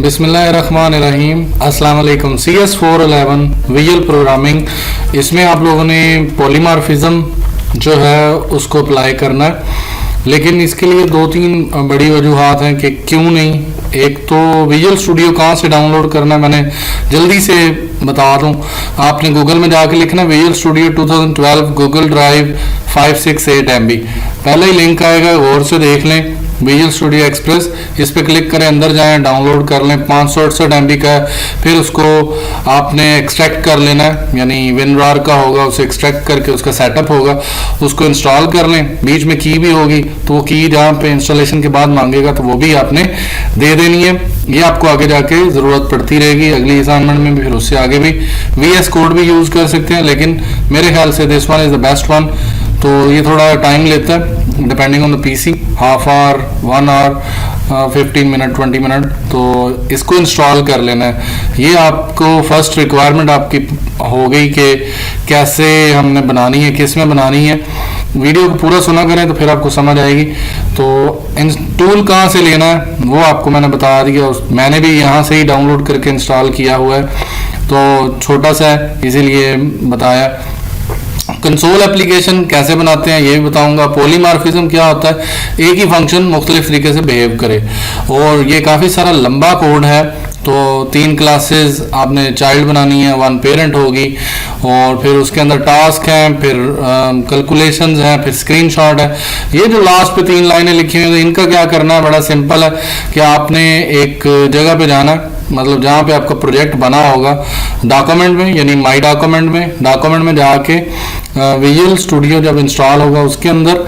बिस्मिल्लाहिर्रहमानिर्रहीम। अस्सलाम वालेकुम। CS411 विजुअल प्रोग्रामिंग, इसमें आप लोगों ने पॉलीमॉर्फिज्म जो है उसको अप्लाई करना है, लेकिन इसके लिए दो तीन बड़ी वजूहात हैं कि क्यों नहीं। एक तो विजुअल स्टूडियो कहाँ से डाउनलोड करना है, मैंने जल्दी से बता दूं। आपने गूगल में जाके लिखना visual studio 2012 Google drive 568 MB, पहले ही लिंक आएगा, गौर से देख लें। विजुअल स्टूडियो एक्सप्रेस, इस पर क्लिक करें, अंदर जाएं, डाउनलोड कर लें। 568 MB का है। फिर उसको आपने एक्सट्रैक्ट कर लेना है, यानी विनरार का होगा, उसे एक्सट्रैक्ट करके उसका सेटअप होगा, उसको इंस्टॉल कर लें। बीच में की भी होगी तो वो की जहाँ पे इंस्टॉलेशन के बाद मांगेगा तो वो भी आपने दे देनी है। ये आपको आगे जाके ज़रूरत पड़ती रहेगी, अगली असाइनमेंट में भी, फिर उससे आगे भी। VS कोड भी यूज़ कर सकते हैं, लेकिन मेरे ख्याल से this one is the best one. तो ये थोड़ा टाइम लेता है depending on the PC, half hour, 1 hour, 15 minute, 20 minute. तो इसको इंस्टॉल कर लेना है। ये आपको फर्स्ट रिक्वायरमेंट आपकी हो गई कि कैसे हमने बनानी है, किस में बनानी है। वीडियो को पूरा सुना करें तो फिर आपको समझ आएगी। तो इन टूल कहाँ से लेना है वो आपको मैंने बता दिया, मैंने भी यहाँ से ही डाउनलोड करके इंस्टॉल किया हुआ है, तो छोटा सा है इसीलिए बताया। कंसोल एप्लीकेशन कैसे बनाते हैं ये भी बताऊंगा। पॉलीमॉर्फिज्म क्या होता है, एक ही फंक्शन मुख्तलिफ तरीके से बिहेव करे, और ये काफ़ी सारा लंबा कोड है। तो 3 क्लासेस आपने चाइल्ड बनानी है, 1 पेरेंट होगी, और फिर उसके अंदर टास्क हैं, फिर कैलकुलेशंस हैं, फिर स्क्रीनशॉट है। ये जो लास्ट पे 3 लाइनें लिखी हुई हैं, इनका क्या करना है, बड़ा सिंपल है कि आपने एक जगह पे जाना है, मतलब जहाँ पे आपका प्रोजेक्ट बना होगा, डॉक्यूमेंट में, यानी माई डॉक्यूमेंट में जाके विजुअल स्टूडियो जब इंस्टॉल होगा उसके अंदर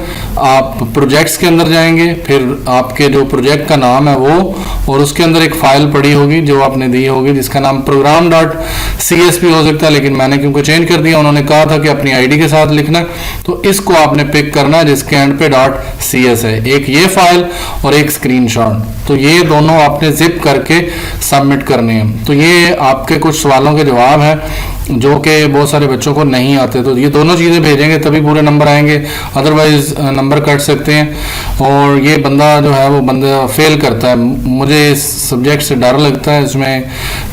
आप प्रोजेक्ट्स के अंदर जाएंगे, फिर आपके जो प्रोजेक्ट का नाम है वो, और उसके अंदर एक फाइल पड़ी होगी जो आपने दी होगी जिसका नाम program.csv हो सकता है, लेकिन मैंने क्योंकि चेंज कर दिया, उन्होंने कहा था कि अपनी ID के साथ लिखना, तो इसको आपने पिक करना है जिसके एंड पे .cs है। एक ये फाइल और एक स्क्रीनशॉट, तो ये दोनों आपने जिप करके सबमिट करने हैं। तो ये आपके कुछ सवालों के जवाब हैं जो कि बहुत सारे बच्चों को नहीं आते, तो ये दोनों चीज़ें भेजेंगे तभी पूरे नंबर आएंगे, अदरवाइज नंबर कट सकते हैं। और ये बंदा जो है वो बंदा फेल करता है। मुझे इस सब्जेक्ट से डर लगता है, इसमें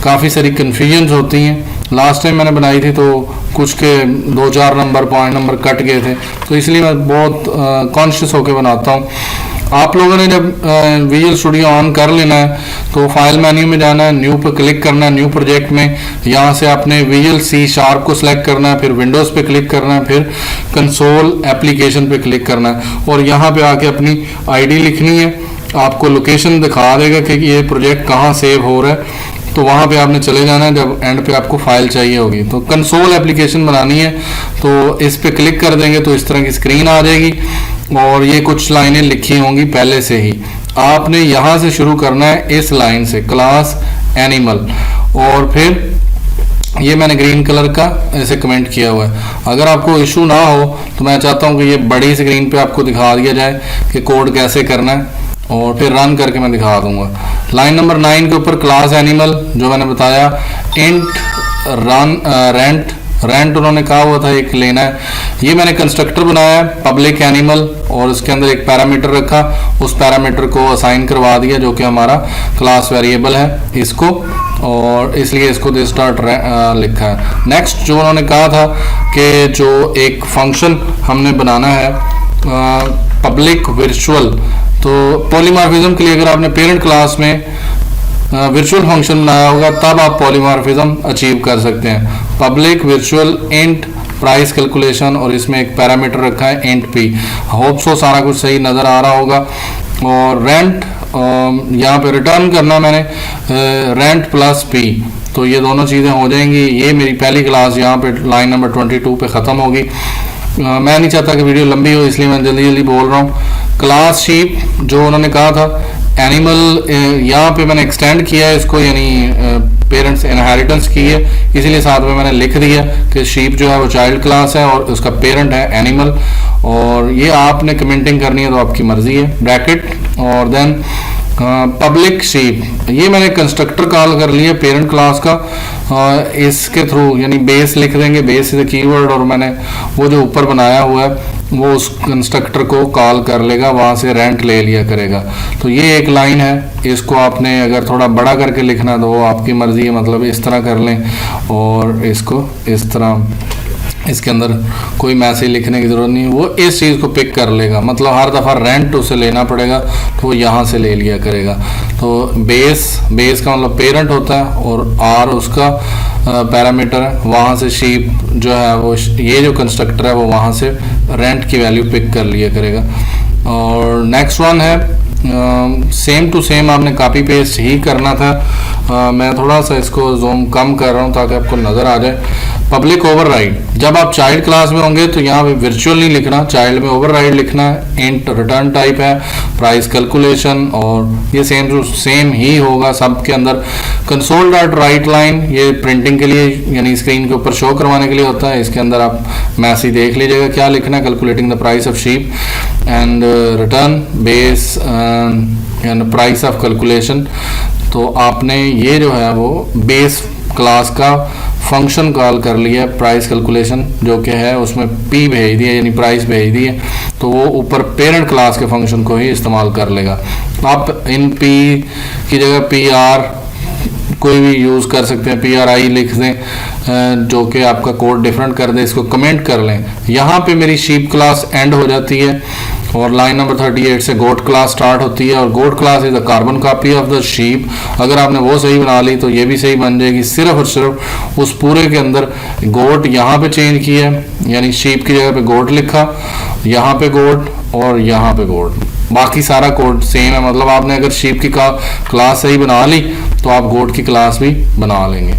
काफ़ी सारी कन्फ्यूजन्स होती हैं। लास्ट टाइम मैंने बनाई थी तो कुछ के 2-4 नंबर, पॉइंट नंबर कट गए थे, तो इसलिए मैं बहुत कॉन्शियस होकर बनाता हूँ। आप लोगों ने जब विजुअल स्टूडियो ऑन कर लेना है तो फाइल मेन्यू में जाना है, न्यू पे क्लिक करना है, न्यू प्रोजेक्ट में, यहाँ से आपने विजुअल C# को सिलेक्ट करना है, फिर विंडोज़ पे क्लिक करना है, फिर कंसोल एप्लीकेशन पे क्लिक करना है, और यहाँ पे आके अपनी ID लिखनी है। आपको लोकेशन दिखा देगा कि ये प्रोजेक्ट कहाँ सेव हो रहा है, तो वहाँ पे आपने चले जाना है जब एंड पे आपको फाइल चाहिए होगी। तो कंसोल एप्लीकेशन बनानी है तो इस पे क्लिक कर देंगे तो इस तरह की स्क्रीन आ जाएगी, और ये कुछ लाइनें लिखी होंगी पहले से ही। आपने यहाँ से शुरू करना है, इस लाइन से, क्लास एनिमल, और फिर ये मैंने ग्रीन कलर का ऐसे कमेंट किया हुआ है। अगर आपको इशू ना हो तो मैं चाहता हूँ कि ये बड़ी स्क्रीन पे आपको दिखा दिया जाए कि कोड कैसे करना है, और फिर रन करके मैं दिखा दूंगा। लाइन नंबर 9 के ऊपर क्लास एनिमल जो मैंने बताया, इंट रेंट उन्होंने कहा हुआ था एक लेना है। ये मैंने कंस्ट्रक्टर बनाया है पब्लिक एनिमल, और उसके अंदर एक पैरामीटर रखा, उस पैरामीटर को असाइन करवा दिया जो कि हमारा क्लास वेरिएबल है इसको, और इसलिए इसको दिस डॉट लिखा है। नेक्स्ट जो उन्होंने कहा था कि जो एक फंक्शन हमने बनाना है पब्लिक वर्चुअल, तो पॉलीमॉर्फिज्म के लिए अगर आपने पेरेंट क्लास में वर्चुअल फंक्शन बनाया होगा तब आप पॉलीमॉर्फिज्म अचीव कर सकते हैं। Public virtual int price calculation, और इसमें एक पैरामीटर रखा है इंट p। होप सो सारा कुछ सही नज़र आ रहा होगा। और रेंट यहाँ पे रिटर्न करना मैंने रेंट प्लस p, तो ये दोनों चीज़ें हो जाएंगी। ये मेरी पहली क्लास यहाँ पे लाइन नंबर 22 पे ख़त्म होगी। मैं नहीं चाहता कि वीडियो लंबी हो, इसलिए मैं जल्दी जल्दी बोल रहा हूँ। क्लास शीप जो उन्होंने कहा था, एनिमल यहाँ पे मैंने एक्सटेंड किया है इसको, यानी पेरेंट्स इनहेरिटेंस की है, इसीलिए साथ में मैंने लिख दिया कि शीप जो है वो चाइल्ड क्लास है और उसका पेरेंट है एनिमल। और ये आपने कमेंटिंग करनी है तो आपकी मर्जी है, ब्रैकेट, और देन पब्लिक शीप, ये मैंने कंस्ट्रक्टर कॉल कर लिया पेरेंट क्लास का, इसके थ्रू यानी बेस लिख देंगे, बेस इज द कीवर्ड, और मैंने वो जो ऊपर बनाया हुआ है वो उस कंस्ट्रक्टर को कॉल कर लेगा, वहाँ से रेंट ले लिया करेगा। तो ये एक लाइन है, इसको आपने अगर थोड़ा बड़ा करके लिखना तो वो आपकी मर्ज़ी है, मतलब इस तरह कर लें और इसको इस तरह, इसके अंदर कोई मैसेज लिखने की ज़रूरत नहीं, वो इस चीज़ को पिक कर लेगा। मतलब हर दफ़ा रेंट उसे लेना पड़ेगा तो वो यहाँ से ले लिया करेगा। तो बेस का मतलब पेरेंट होता है और आर उसका पैरामीटर है, वहाँ से शीप जो है वो ये जो कंस्ट्रक्टर है वो वहाँ से रेंट की वैल्यू पिक कर लिया करेगा। और नेक्स्ट वन है सेम टू सेम, आपने कॉपी पेस्ट ही करना था। मैं थोड़ा सा इसको जूम कम कर रहा हूँ ताकि आपको नज़र आ जाए। पब्लिक ओवरराइड, जब आप चाइल्ड क्लास में होंगे तो यहाँ पे वर्चुअल नहीं लिखना, चाइल्ड में ओवरराइड लिखना है। इंट रिटर्न टाइप है, प्राइस कैलकुलेशन, और ये सेम टू सेम ही होगा सबके अंदर। कंसोल डॉट राइट लाइन, ये प्रिंटिंग के लिए यानी स्क्रीन के ऊपर शो करवाने के लिए होता है। इसके अंदर आप मैसेज देख लीजिएगा क्या लिखना है, calculating the price of sheep and return base and price of calculation. तो आपने ये जो है वो बेस क्लास का फंक्शन कॉल कर लिया प्राइस कैलकुलेशन, जो कि है उसमें पी भेज दिया यानी प्राइस भेज दिए, तो वो ऊपर पेरेंट क्लास के फंक्शन को ही इस्तेमाल कर लेगा। आप इन पी की जगह पी आर कोई भी यूज़ कर सकते हैं, पी आर आई लिख दें जो कि आपका कोड डिफरेंट कर दे, इसको कमेंट कर लें। यहाँ पे मेरी शीप क्लास एंड हो जाती है और लाइन नंबर 38 से गोट क्लास स्टार्ट होती है, और goat class is the carbon copy of the sheep. अगर आपने वो सही बना ली तो ये भी सही बन जाएगी। सिर्फ और सिर्फ उस पूरे के अंदर गोट यहाँ पे चेंज किया है, यानी शीप की जगह पे गोट लिखा, यहाँ पे गोट और यहाँ पे गोट, बाकी सारा कोड सेम है। मतलब आपने अगर शीप की क्लास सही बना ली तो आप गोट की क्लास भी बना लेंगे।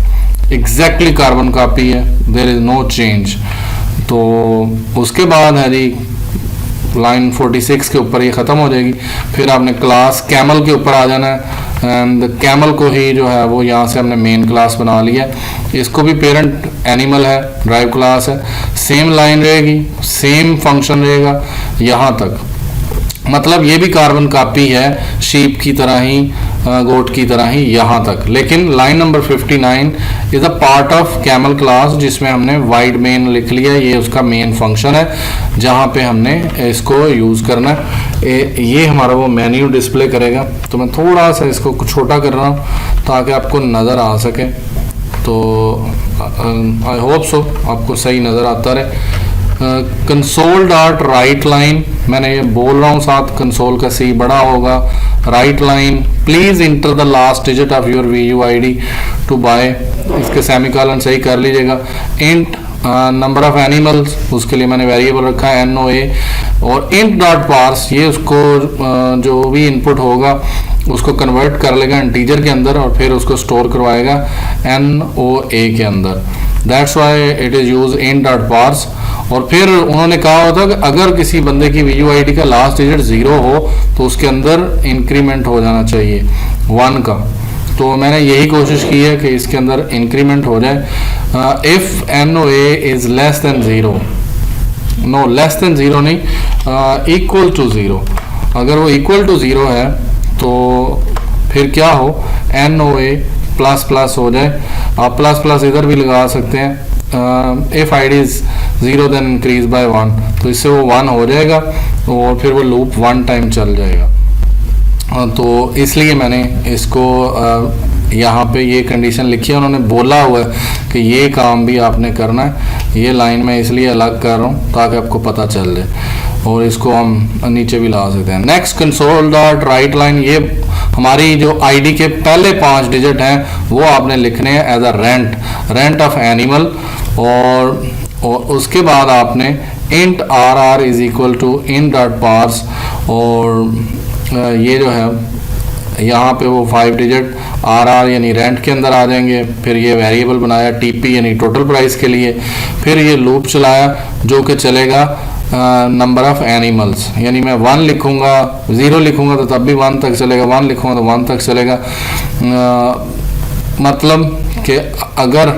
एग्जैक्टली कार्बन कॉपी है, देयर इज नो चेंज। तो उसके बाद है जी लाइन 46 के ऊपर ये ख़त्म हो जाएगी। फिर आपने क्लास कैमल के ऊपर आ जाना है एंड कैमल को ही जो है वो यहाँ से हमने मेन क्लास बना लिया। इसको भी पेरेंट एनिमल है, ड्राइव क्लास है, सेम लाइन रहेगी, सेम फंक्शन रहेगा यहाँ तक। मतलब ये भी कार्बन कॉपी है शीप की तरह ही, गोट की तरह ही यहाँ तक। लेकिन line number 59 is a part of camel class, जिसमें हमने वाइड मेन लिख लिया, ये उसका मेन फंक्शन है जहाँ पे हमने इसको यूज़ करना है। ये हमारा वो मेन्यू डिस्प्ले करेगा। तो मैं थोड़ा सा इसको छोटा कर रहा हूँ ताकि आपको नज़र आ सके। तो आई होप सो आपको सही नज़र आता रहे। कंसोल डॉट राइट लाइन, मैंने ये बोल रहा हूँ साथ, कंसोल का सी बड़ा होगा। Write line, please enter the last digit of your VUID to buy, इसके सेमीकोलन सही कर लीजिएगा। इंट नंबर ऑफ एनिमल्स, उसके लिए मैंने वेरिएबल रखा है NOA, और इंट डॉट पार्स, ये उसको जो भी इनपुट होगा उसको कन्वर्ट कर लेगा इंटीजर के अंदर और फिर उसको स्टोर करवाएगा NOA के अंदर। That's why it is use in dot parse. और फिर उन्होंने कहा होता कि अगर किसी बंदे की VUID का लास्ट डिजिट 0 हो तो उसके अंदर इंक्रीमेंट हो जाना चाहिए 1 का। तो मैंने यही कोशिश की है कि इसके अंदर इंक्रीमेंट हो जाए। If NOA is less than 0, no less than 0 नहीं, इक्वल टू 0। अगर वो इक्वल टू 0 है तो फिर क्या हो, NOA प्लस प्लस हो जाए। आप प्लस प्लस इधर भी लगा सकते हैं। If ID is 0 then increase by 1, तो इससे वो 1 हो जाएगा और फिर वो लूप 1 टाइम चल जाएगा। तो इसलिए मैंने इसको यहाँ पे ये कंडीशन लिखी है। उन्होंने बोला हुआ है कि ये काम भी आपने करना है। ये लाइन मैं इसलिए अलग कर रहा हूँ ताकि आपको पता चल जाए, और इसको हम नीचे भी ला सकते हैं। Next console dot right line, ये हमारी जो ID के पहले 5 डिजिट हैं वो आपने लिखने हैं as a rent of animal, और उसके बाद आपने int RR is equal to in dot parse, और ये जो है यहाँ पे वो 5 डिजिट RR यानी रेंट के अंदर आ जाएंगे। फिर ये वेरिएबल बनाया TP यानी टोटल प्राइस के लिए। फिर ये लूप चलाया जो कि चलेगा नंबर ऑफ एनिमल्स, यानी मैं 1 लिखूँगा, 0 लिखूँगा तो तब भी 1 तक चलेगा, 1 लिखूँगा तो 1 तक चलेगा। मतलब कि अगर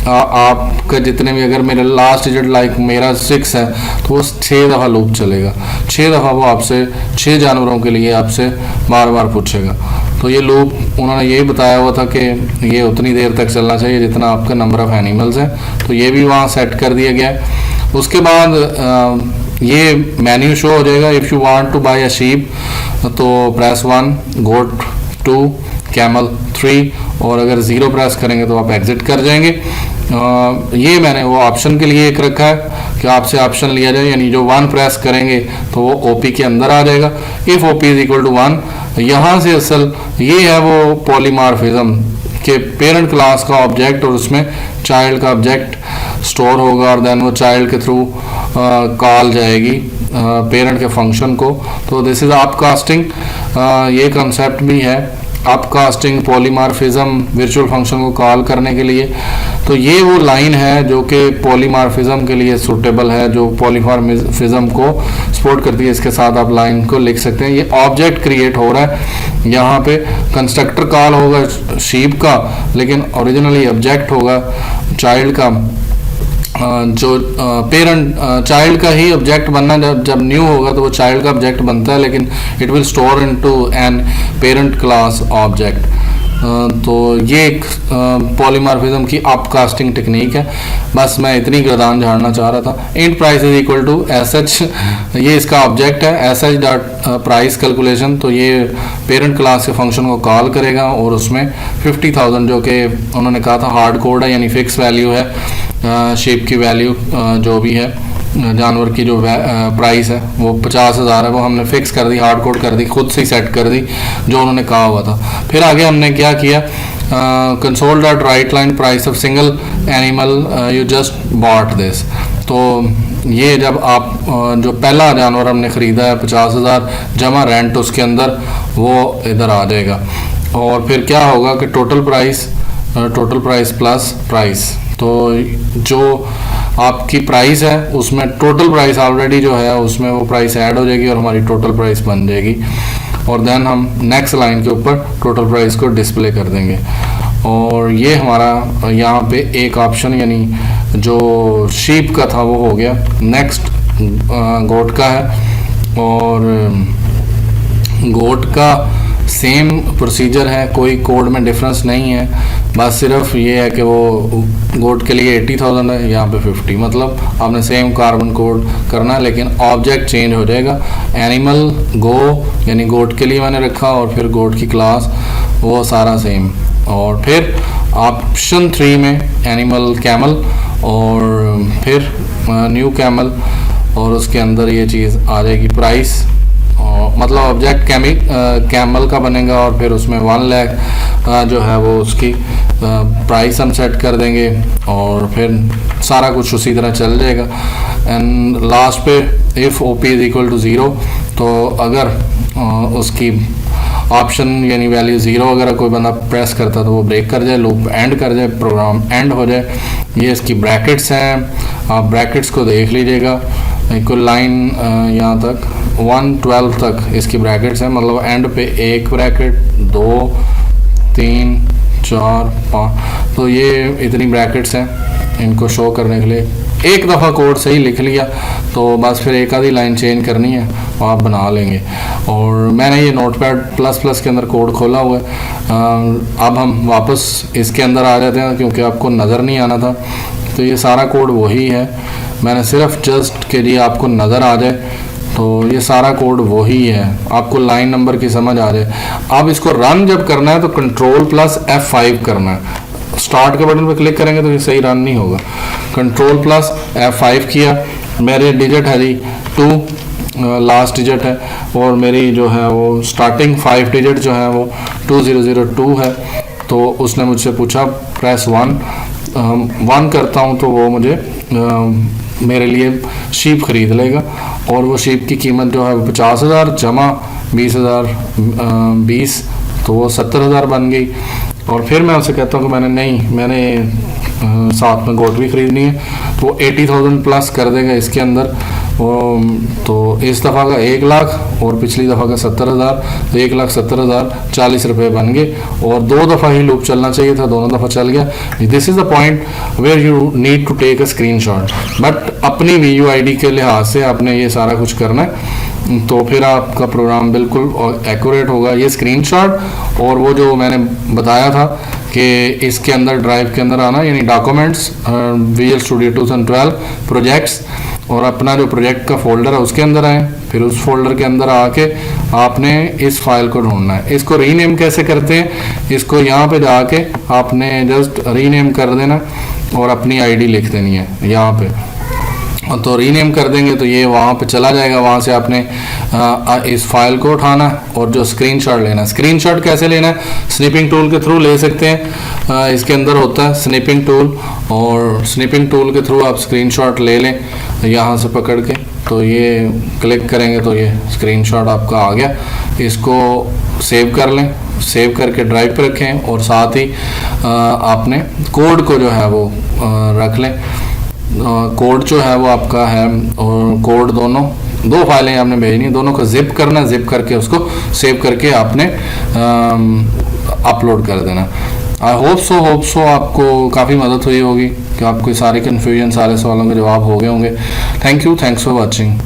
आपका जितने भी, अगर मेरे लास्ट डिजिट लाइक मेरा 6 है तो वो 6 दफ़ा लूप चलेगा, 6 दफ़ा वो आपसे 6 जानवरों के लिए आपसे बार बार पूछेगा। तो ये लूप उन्होंने यही बताया हुआ था कि ये उतनी देर तक चलना चाहिए जितना आपका नंबर ऑफ एनिमल्स है। तो ये भी वहाँ सेट कर दिया गया है। उसके बाद ये मेन्यू शो हो जाएगा। If you want to buy a sheep तो प्रेस 1, गोट 2, कैमल 3, और अगर 0 प्रेस करेंगे तो आप एग्जिट कर जाएंगे। ये मैंने वो ऑप्शन के लिए एक रखा है कि आपसे ऑप्शन लिया जाए, यानी जो 1 प्रेस करेंगे तो वो ओपी के अंदर आ जाएगा। If OP is equal to 1, यहाँ से असल ये है वो पॉलीमॉर्फिज्म के पेरेंट क्लास का ऑब्जेक्ट और उसमें चाइल्ड का ऑब्जेक्ट स्टोर होगा, और देन वो चाइल्ड के थ्रू कॉल जाएगी पेरेंट के फंक्शन को। तो दिस इज अपकास्टिंग, ये कंसेप्ट भी है अपकास्टिंग पॉलीमॉर्फिज्म वर्चुअल फंक्शन को कॉल करने के लिए। तो ये वो लाइन है जो कि पॉलीमॉर्फिज्म के लिए सूटेबल है, जो पॉलीमॉर्फिज्म को सपोर्ट करती है। इसके साथ आप लाइन को लिख सकते हैं। ये ऑब्जेक्ट क्रिएट हो रहा है, यहाँ पे कंस्ट्रक्टर कॉल होगा शीप का, लेकिन ओरिजिनली ऑब्जेक्ट होगा चाइल्ड का। जो पेरेंट चाइल्ड का ही ऑब्जेक्ट बनना, जब न्यू होगा तो वो चाइल्ड का ऑब्जेक्ट बनता है, लेकिन it will store into an parent class object. तो ये एक पॉलीमॉर्फिज्म की अपकास्टिंग टेक्निक है। बस मैं इतनी गर्दान झाड़ना चाह रहा था। Int price is equal to S H, ये इसका ऑब्जेक्ट है, S H dot price calculation. तो ये पेरेंट क्लास के फंक्शन को कॉल करेगा और उसमें 50,000 जो कि उन्होंने कहा था हार्ड कोड है, यानी फिक्स वैल्यू है शेप की वैल्यू जो भी है जानवर की जो प्राइस है वो 50,000 है, वो हमने फिक्स कर दी, हार्ड कोड कर दी, खुद से सेट कर दी जो उन्होंने कहा हुआ था। फिर आगे हमने क्या किया, console dot right line price of single animal you just bought this. तो ये जब आप जो पहला जानवर हमने ख़रीदा है 50,000 जमा रेंट उसके अंदर, वो इधर आ जाएगा। और फिर क्या होगा कि टोटल प्राइस प्लस प्राइस, तो जो आपकी प्राइस है उसमें टोटल प्राइस ऑलरेडी जो है उसमें वो प्राइस ऐड हो जाएगी और हमारी टोटल प्राइस बन जाएगी। और देन हम नेक्स्ट लाइन के ऊपर टोटल प्राइस को डिस्प्ले कर देंगे। और ये हमारा यहाँ पे एक ऑप्शन यानी जो शीप का था वो हो गया। नेक्स्ट गोट का है, और गोट का सेम प्रोसीजर है, कोई कोड में डिफरेंस नहीं है, बस सिर्फ ये है कि वो गोट के लिए 80,000 है, यहाँ पे 50, मतलब आपने सेम कार्बन कोड करना है, लेकिन ऑब्जेक्ट चेंज हो जाएगा। एनिमल गो यानी गोट के लिए मैंने रखा, और फिर गोट की क्लास वो सारा सेम। और फिर ऑप्शन 3 में एनिमल कैमल, और फिर न्यू कैमल, और उसके अंदर ये चीज़ आ जाएगी प्राइस, मतलब ऑब्जेक्ट कैमल का बनेगा, और फिर उसमें 1 लाख जो है वो उसकी प्राइस हम सेट कर देंगे, और फिर सारा कुछ उसी तरह चल जाएगा। एंड लास्ट पे if O P is equal to 0, तो अगर उसकी ऑप्शन यानी वैल्यू 0 अगर कोई बंदा प्रेस करता तो वो ब्रेक कर जाए, लूप एंड कर जाए, प्रोग्राम एंड हो जाए। ये इसकी ब्रैकेट्स हैं, आप ब्रैकेट्स को देख लीजिएगा। एक लाइन यहाँ तक 112 तक इसकी ब्रैकेट्स हैं, मतलब एंड पे 1 ब्रैकेट 2 3 4 5, तो ये इतनी ब्रैकेट्स हैं। इनको शो करने के लिए एक दफ़ा कोड सही लिख लिया तो बस फिर एक आधी लाइन चेंज करनी है और आप बना लेंगे। और मैंने ये नोटपैड प्लस प्लस के अंदर कोड खोला हुआ है। अब हम वापस इसके अंदर आ जाते हैं क्योंकि आपको नज़र नहीं आना था। तो ये सारा कोड वही है, मैंने सिर्फ जस्ट के लिए आपको नज़र आ जाए, तो ये सारा कोड वही है, आपको लाइन नंबर की समझ आ जाए। अब इसको रन जब करना है तो कंट्रोल प्लस F5 करना है। स्टार्ट के बटन पर क्लिक करेंगे तो ये सही रन नहीं होगा। कंट्रोल प्लस F5 किया, मेरे डिजिट है जी 2 लास्ट डिजिट है, और मेरी जो है वो स्टार्टिंग 5 डिजिट जो है वो 2002 है। तो उसने मुझसे पूछा प्रेस 1 करता हूँ तो वो मुझे मेरे लिए शीप ख़रीद लेगा, और वो शीप की कीमत जो है वो 50,000 जमा 20,000 20, तो वो 70,000 बन गई। और फिर मैं उसे कहता हूँ कि मैंने साथ में गोट भी ख़रीदनी है, तो 80,000 प्लस कर देगा इसके अंदर। तो इस दफ़ा का 1 लाख और पिछली दफ़ा का 70,000, तो 1,70,000 40 रुपये बन गए। और 2 दफ़ा ही लूप चलना चाहिए था, दोनों दफ़ा चल गया। This is the point where you need to take a screenshot, but अपनी VUID के लिहाज से आपने ये सारा कुछ करना है, तो फिर आपका प्रोग्राम बिल्कुल एक्यूरेट होगा। ये स्क्रीनशॉट और वो जो मैंने बताया था कि इसके अंदर ड्राइव के अंदर आना, यानी डॉक्यूमेंट्स, विजुअल स्टूडियो 2012 प्रोजेक्ट्स, और अपना जो प्रोजेक्ट का फोल्डर है उसके अंदर आए। फिर उस फोल्डर के अंदर आके आपने इस फाइल को ढूंढना है। इसको रीनेम कैसे करते हैं, इसको यहाँ पे जाके आपने जस्ट रीनेम कर देना और अपनी आईडी लिख देनी है यहाँ पे, तो रीनेम कर देंगे तो ये वहाँ पे चला जाएगा। वहाँ से आपने इस फाइल को उठाना है और जो स्क्रीनशॉट लेना है। स्क्रीनशॉट कैसे लेना है, स्निपिंग टूल के थ्रू ले सकते हैं। इसके अंदर होता है स्निपिंग टूल, और स्निपिंग टूल के थ्रू आप स्क्रीनशॉट ले लें यहाँ से पकड़ के। तो ये क्लिक करेंगे तो ये स्क्रीनशॉट आपका आ गया। इसको सेव कर लें, सेव करके ड्राइव पे रखें, और साथ ही आपने कोड को जो है वो रख लें। कोड जो है वो आपका है, और कोड दोनों दो फाइलें आपने भेजनी है, दोनों को जिप करना, जिप करके उसको सेव करके आपने अपलोड कर देना। आई होप सो आपको काफ़ी मदद हुई होगी कि आपको सारे कन्फ्यूजन, सारे सवालों के जवाब हो गए होंगे। Thank you, thanks for watching.